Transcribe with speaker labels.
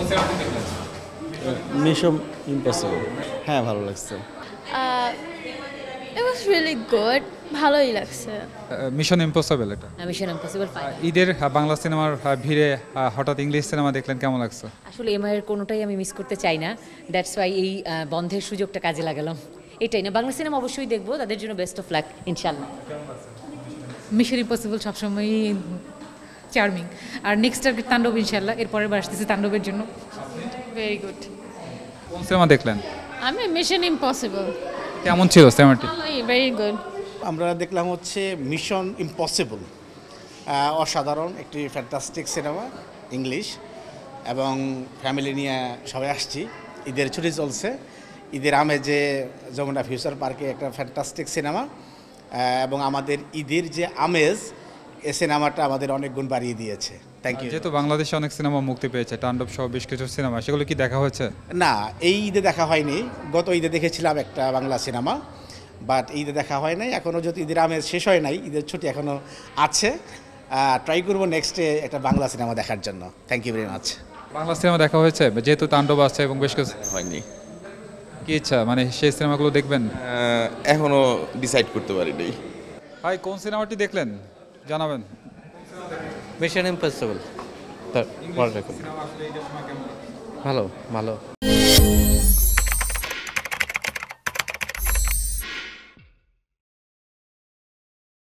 Speaker 1: সিনেমাটি দেখলেন?
Speaker 2: Mission impossible, হ্যাঁ ভালো লাগছে।
Speaker 3: It was really good. ভালোই লাগছে।
Speaker 1: মিশন ইম্পসিবল এটা
Speaker 4: মিশন ইম্পসিবল 5
Speaker 1: ঈদের বাংলা সিনেমার ভিড়ে হঠাৎ ইংলিশ সিনেমা দেখলেন, কেমন লাগছে?
Speaker 4: আসলে এমআইয়ের কোনোটাই আমি মিস করতে চাই না, দ্যাটস ওয়াই এই বন্ধের সুযোগটা কাজে লাগালাম। এটাই না, বাংলা সিনেমা অবশ্যই দেখবো, তাদের জন্য বেস্ট অফ লাক ইনশাআল্লাহ।
Speaker 5: মিশন ইম্পসিবল সবসময়ই চার্মিং, আর নেক্সট টার্গেট তাণ্ডব ইনশাআল্লাহ, এরপরের বার আসতেছে তাণ্ডবের জন্য। Very good.
Speaker 1: কোন সিনেমা দেখলেন?
Speaker 3: আমি মিশন ইম্পসিবল।
Speaker 1: কেমন ছিল সিনেমাটি?
Speaker 3: Very good.
Speaker 6: আমরা দেখলাম হচ্ছে মিশন ইম্পসিবল, অসাধারণ একটি ফ্যান্টাস্টিক সিনেমা, ইংলিশ, এবং ফ্যামিলি নিয়ে সবাই আসছি। ঈদের ছুটি চলছে, ঈদের আমেজে যমুনা ফিউচার পার্কে একটা ফ্যান্টাস্টিক সিনেমা, এবং আমাদের ঈদের যে আমেজ, এ সিনেমাটা আমাদের অনেক গুণ বাড়িয়ে দিয়েছে। Thank you.
Speaker 1: যেহেতু বাংলাদেশে অনেক সিনেমা মুক্তি পেয়েছে, তাণ্ডব সহ বেশ কিছু সিনেমা, সেগুলো কি দেখা হয়েছে?
Speaker 6: না, এই ঈদে দেখা হয়নি। গত ঈদে দেখেছিলাম একটা বাংলা সিনেমা, বাট ঈদে দেখা হয় নাই। এখনও যদি ঈদের আমেজ শেষ হয় নাই, ঈদের ছুটি এখনও আছে, ট্রাই করবো নেক্সটে একটা বাংলা সিনেমা দেখার জন্য। Thank you very much.
Speaker 1: Bangla cinema দেখা হয়েছে, যেহেতু তাণ্ডব আছে এবং বেশ কিছু
Speaker 7: হয়নি,
Speaker 1: কি ইচ্ছা মানে সেই সিনেমাগুলো দেখবেন?
Speaker 7: এখনো ডিসাইড করতে পারিনি।
Speaker 1: ভাই কোন সিনেমাটি দেখলেন জানাবেন?
Speaker 2: মিশন ইম্পসিবল, ভালো ভালো।